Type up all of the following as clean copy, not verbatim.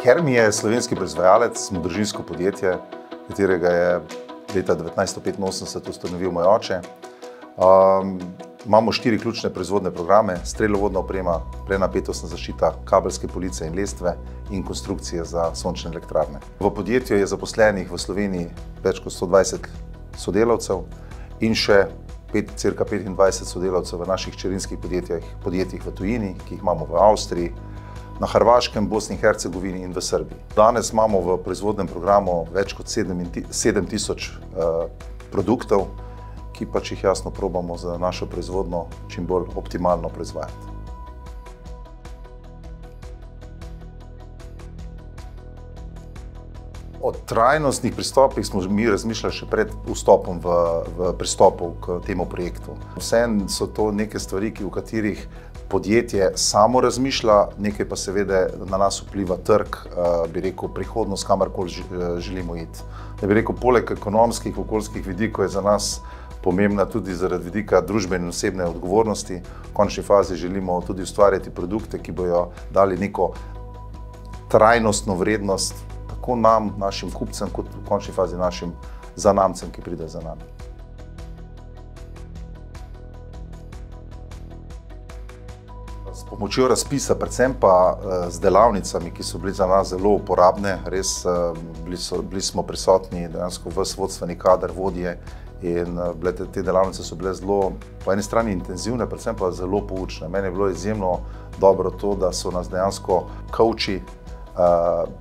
Hermi je slovenski proizvajalec, smo družinsko podjetje, katerega je leta 1985 ustanovil moj oče. Imamo 4 ključne proizvodne programe: strelovodna oprema, prenapetostna zaščita, kabelske police in lestve in konstrukcije za sončne elektrarne. V podjetju je zaposlenih v Sloveniji več kot 120 sodelavcev in še cirka 25 sodelavcev v naših hčerinskih podjetjih v tujini, ki jih imamo v Avstriji, na Hrvaškem, Bosni in Hercegovini in v Srbiji. Danes imamo v proizvodnem programu več kot 7000 produktov, ki pač jih jasno probamo za našo proizvodno čim bolj optimalno proizvajati. O trajnostnih pristopih smo mi razmišljali še pred vstopom v pristopov k temu projektu. Vseeno so to neke stvari, v katerih podjetje samo razmišlja, nekaj pa seveda na nas vpliva trg, bi rekel, prihodnost, kamorkoli želimo iti. Da bi rekel, poleg ekonomskih, okoljskih vidikov je za nas pomembna tudi zaradi vidika družbene in osebne odgovornosti. V končni fazi želimo tudi ustvarjati produkte, ki bojo dali neko trajnostno vrednost tako nam, našim kupcem, kot v končni fazi našim zanamcem, ki pridejo za nami. S pomočjo razpisa, predvsem pa z delavnicami, ki so bili za nas zelo uporabne, res bili smo prisotni dejansko ves vodstveni kader, vodje, in te delavnice so bile zelo, po eni strani intenzivne, predvsem pa zelo poučne. Meni je bilo izjemno dobro to, da so nas dejansko coachi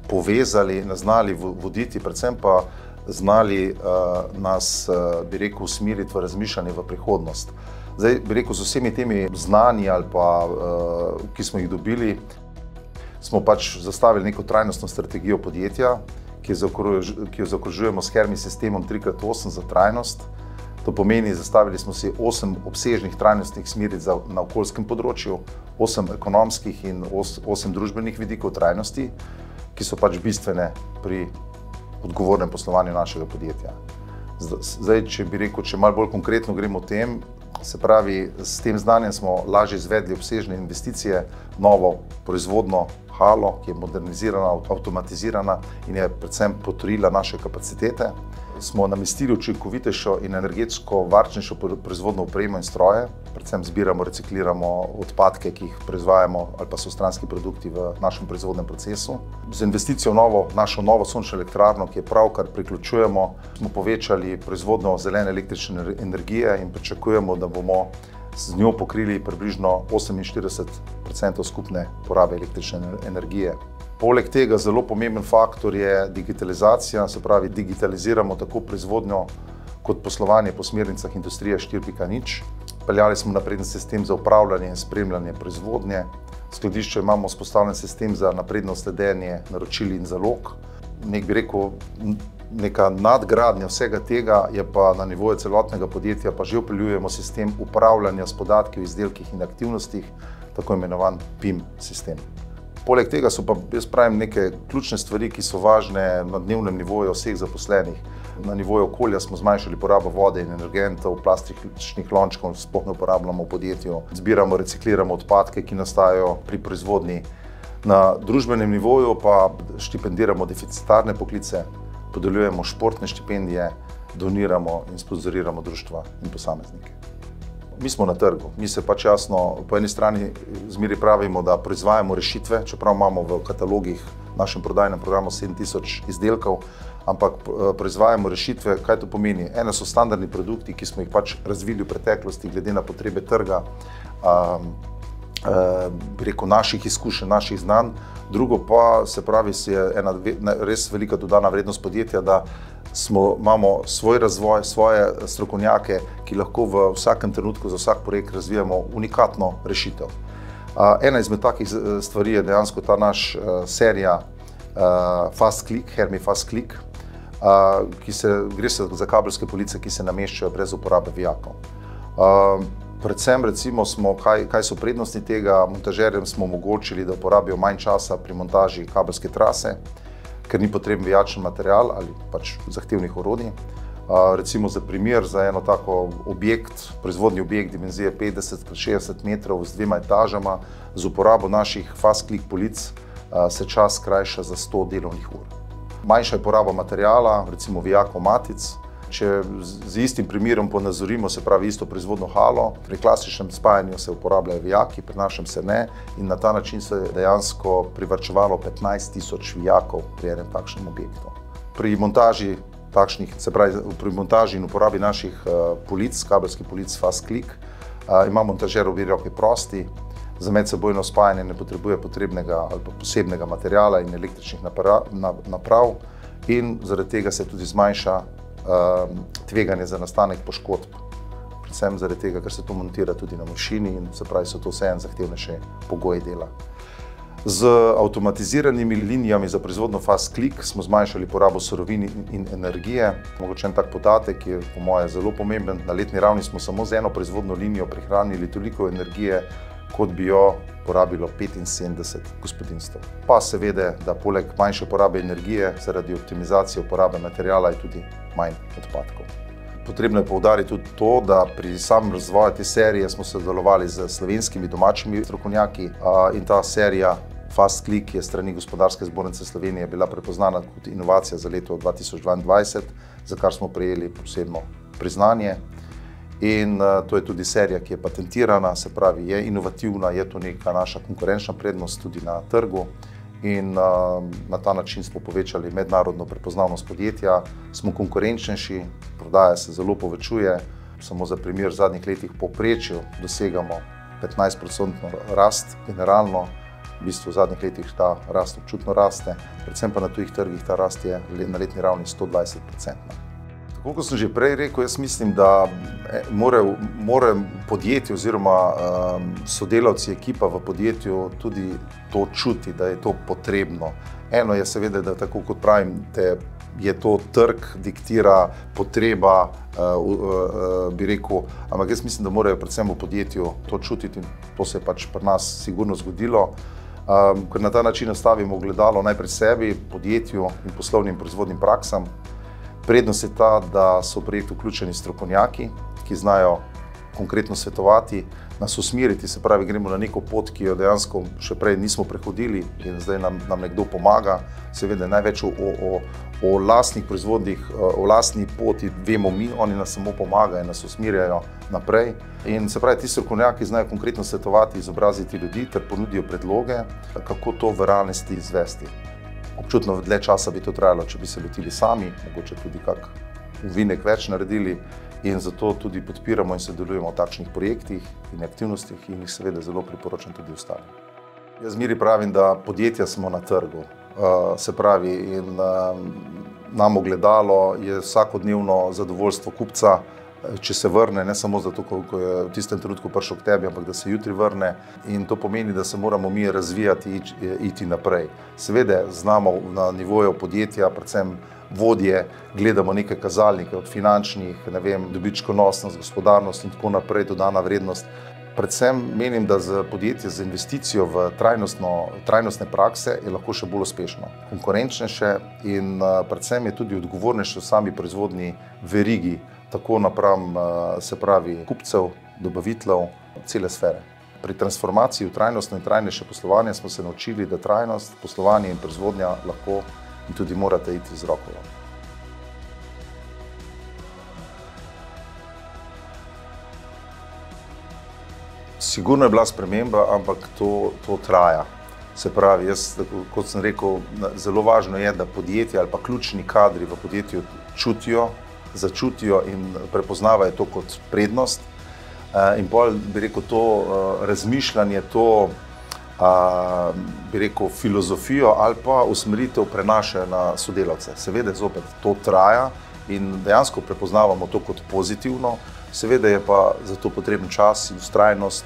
povezali, nas znali voditi, predvsem pa znali nas, bi rekel, usmeriti v razmišljanje v prihodnost. Zdaj, bi rekel, z vsemi temi znanji ali pa, ki smo jih dobili, smo pač zastavili neko trajnostno strategijo podjetja, ki jo zaokrožujemo s Hermi sistemom 3x8 za trajnost. To pomeni, zastavili smo si 8 obsežnih trajnostnih smernic na okoljskem področju, 8 ekonomskih in 8 družbenih vidikov trajnosti, ki so pač bistvene pri odgovornem poslovanju našega podjetja. Zdaj, če bi rekel, če malo bolj konkretno gremo o tem, se pravi, s tem znanjem smo lažje izvedli obsežne investicije, novo proizvodno halo, ki je modernizirana, avtomatizirana in je predvsem potrojila naše kapacitete. Smo namestili učinkovitejšo in energetsko varčnejšo proizvodno opremo in stroje, predvsem zbiramo, recikliramo odpadke, ki jih proizvajamo ali pa so stranski produkti v našem proizvodnem procesu. Z investicijo v našo novo sončno elektrarno, ki je pravkar priključujemo, smo povečali proizvodnjo zelene električne energije in pričakujemo, da bomo z njo pokrili približno 48% skupne porabe električne energije. Poleg tega zelo pomemben faktor je digitalizacija, se pravi, digitaliziramo tako proizvodnjo kot poslovanje po smernicah industrije 4.0. Peljali smo napreden sistem za upravljanje in spremljanje proizvodnje. V skladišču imamo vzpostavljen sistem za napredno sledenje naročil in zalog. Bi rekel, neka nadgradnja vsega tega je pa na nivoju celotnega podjetja, pa že vpeljujemo sistem upravljanja s podatki o izdelkih in aktivnostih, tako imenovan PIM sistem. Poleg tega so pa, jaz pravim, neke ključne stvari, ki so važne na dnevnem nivoju vseh zaposlenih. Na nivoju okolja smo zmanjšali porabo vode in energentov, plastičnih lončkov sploh ne uporabljamo v podjetju. Zbiramo, recikliramo odpadke, ki nastajajo pri proizvodnji. Na družbenem nivoju pa štipendiramo deficitarne poklice, podeljujemo športne štipendije, doniramo in sponzoriramo društva in posameznike. Mi smo na trgu, mi se pač jasno, po eni strani zmeri pravimo, da proizvajamo rešitve, čeprav imamo v katalogih v našem prodajnem programu 7000 izdelkov, ampak proizvajamo rešitve. Kaj to pomeni? Ene so standardni produkti, ki smo jih pač razvili v preteklosti glede na potrebe trga, bi rekel, naših izkušenj, naših znanj. Drugo pa, se pravi, je ena res velika dodana vrednost podjetja, da imamo svoj razvoj, svoje strokovnjake, ki lahko v vsakem trenutku za vsak projekt razvijamo unikatno rešitev. Ena izmed takih stvari je dejansko ta naš serija Fast Click, Hermi Fast Click, gre se za kabelske police, ki se nameščajo brez uporabe vijakov. Predvsem recimo kaj so prednosti tega, montažerjem smo omogočili, da uporabijo manj časa pri montaži kabelske trase, ker ni potreben vijačen material ali pač zahtevnih orodij. Recimo za primer, za eno tako proizvodni objekt dimenzije 50x60 metrov z 2 etažama, z uporabo naših Fast Click polic se čas skrajša za 100 delovnih ur. Manjša je poraba materijala, recimo vijakov matic. Če z istim primerom ponazorimo, se pravi isto proizvodno halo, pri klasičnem spajanju se uporabljajo vijaki, pri našem se ne, in na ta način se je dejansko privarčevalo 15.000 vijakov pri enem takšnem objektu. Pri montaži takšnih, se pravi pri montaži in uporabi naših polic, kabelskih polic Fast Click, ima montažer obe roki prosti, za medsebojno spajanje ne potrebuje potrebnega ali pa posebnega materijala in električnih naprav in zaradi tega se tudi zmanjša tveganje za nastanek poškodb. Predvsem zaradi tega, ker se to montira tudi na mašini in se pravi, so to vseeno zahtevnejše pogoji dela. Z avtomatiziranimi linijami za proizvodno Fast Click smo zmanjšali porabo surovin in energije. Mogoče en tak podatek je po moje zelo pomemben. Na letni ravni smo samo z eno proizvodno linijo prihranili toliko energije, kot bi jo porabilo 75 gospodinjstev. Pa se vede, da poleg manjše porabe energije zaradi optimizacije uporabe materijala je tudi manj odpadkov. Potrebno je poudariti tudi to, da pri samem razvoju te serije smo sodelovali z slovenskimi domačimi strokovnjaki in ta serija Fast Click je strani Gospodarske zbornice Slovenije bila prepoznana kot inovacija za leto 2022, za kar smo prejeli posebno priznanje. In to je tudi serija, ki je patentirana, se pravi, je inovativna, je to neka naša konkurenčna prednost tudi na trgu in na ta način smo povečali mednarodno prepoznavnost podjetja, smo konkurenčnejši, prodaja se zelo povečuje, samo za primer v zadnjih letih povprečju dosegamo 15% rast generalno, v bistvu v zadnjih letih ta rast občutno raste, predvsem pa na tujih trgih ta rast je na letni ravni 120%. Tako kot sem že prej rekel, jaz mislim, da mora podjetje oziroma sodelavci, ekipa v podjetju tudi to čuti, da je to potrebno. Eno je seveda, da tako kot pravim, je to trg, diktira potreba, bi rekel, ampak jaz mislim, da morajo predvsem v podjetju to čutiti in to se je pač pri nas sigurno zgodilo, ker na ta način nastavimo ogledalo najprej sebi, podjetju in poslovnim proizvodnim praksam. Prednost je ta, da so v projekt vključeni strokovnjaki, ki znajo konkretno svetovati, nas usmeriti, se pravi, gremo na neko pot, ki jo dejansko še prej nismo prehodili in zdaj nam nekdo pomaga. Seveda največ o lastnih proizvodih, o lastni poti vemo mi, oni nas samo pomagajo in nas usmerjajo naprej. In se pravi, ti strokovnjaki znajo konkretno svetovati, izobraziti ljudi ter ponudijo predloge, kako to v realnosti izvesti. Občutno dlje časa bi to trajalo, če bi se lotili sami, mogoče tudi kak uvinek več naredili in zato tudi podpiramo in sodelujemo v takšnih projektih in aktivnostih in jih seveda zelo priporočam tudi ostalim. Jaz zmeri pravim, da podjetja smo na trgu, se pravi, in nam ogledalo je vsakodnevno zadovoljstvo kupca, če se vrne, ne samo zato, ko je v tistem trenutku prišel k tebi, ampak da se jutri vrne in to pomeni, da se moramo mi razvijati, iti naprej. Seveda znamo na nivoju podjetja, predvsem vodje, gledamo neke kazalnike od finančnih, ne vem, dobičkonosnost, gospodarnost in tako naprej, dodana vrednost. Predvsem menim, da za podjetje z investicijo v trajnostne prakse je lahko še bolj uspešno, konkurenčnejše in predvsem je tudi odgovornejše v sami proizvodni verigi, tako napram, se pravi, kupcev, dobaviteljev, cele sfere. Pri transformaciji v trajnostno in trajnejše poslovanje smo se naučili, da trajnost, poslovanje in proizvodnja lahko in tudi morate iti z roko. Sigurno je bila sprememba, ampak to traja. Se pravi, jaz, kot sem rekel, zelo važno je, da podjetje ali pa ključni kadri v podjetju čutijo, začutijo in prepoznavajo to kot prednost. In pol bi rekel to razmišljanje, to bi rekel filozofijo ali pa usmeritev prenašajo na sodelavce. Seveda zopet to traja in dejansko prepoznavamo to kot pozitivno, seveda je pa za to potreben čas in vztrajnost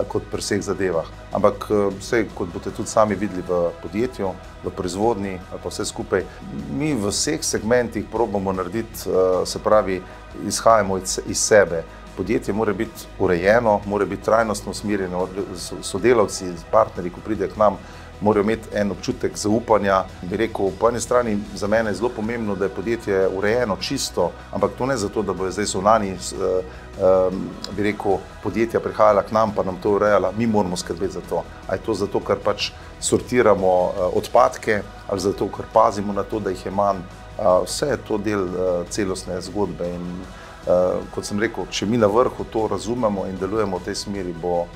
kot pri vseh zadevah. Ampak vse, kot boste tudi sami videli v podjetju, v proizvodnji ali pa vse skupaj, mi v vseh segmentih probamo narediti, se pravi, izhajamo iz sebe. Podjetje mora biti urejeno, mora biti trajnostno usmerjeno, sodelavci, partnerji, ko pridejo k nam, morajo imeti en občutek zaupanja. Bi rekel, po eni strani za mene je zelo pomembno, da je podjetje urejeno, čisto, ampak to ne zato, da bojo zdaj zunanji, bi rekel, podjetja prihajala k nam pa nam to urejala, mi moramo skrbeti za to. A je to zato, ker pač sortiramo odpadke, ali zato, ker pazimo na to, da jih je manj. Vse je to del celostne zgodbe in kot sem rekel, če mi na vrhu to razumemo in delujemo v tej smeri, bo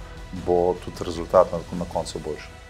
tudi rezultat na koncu boljši.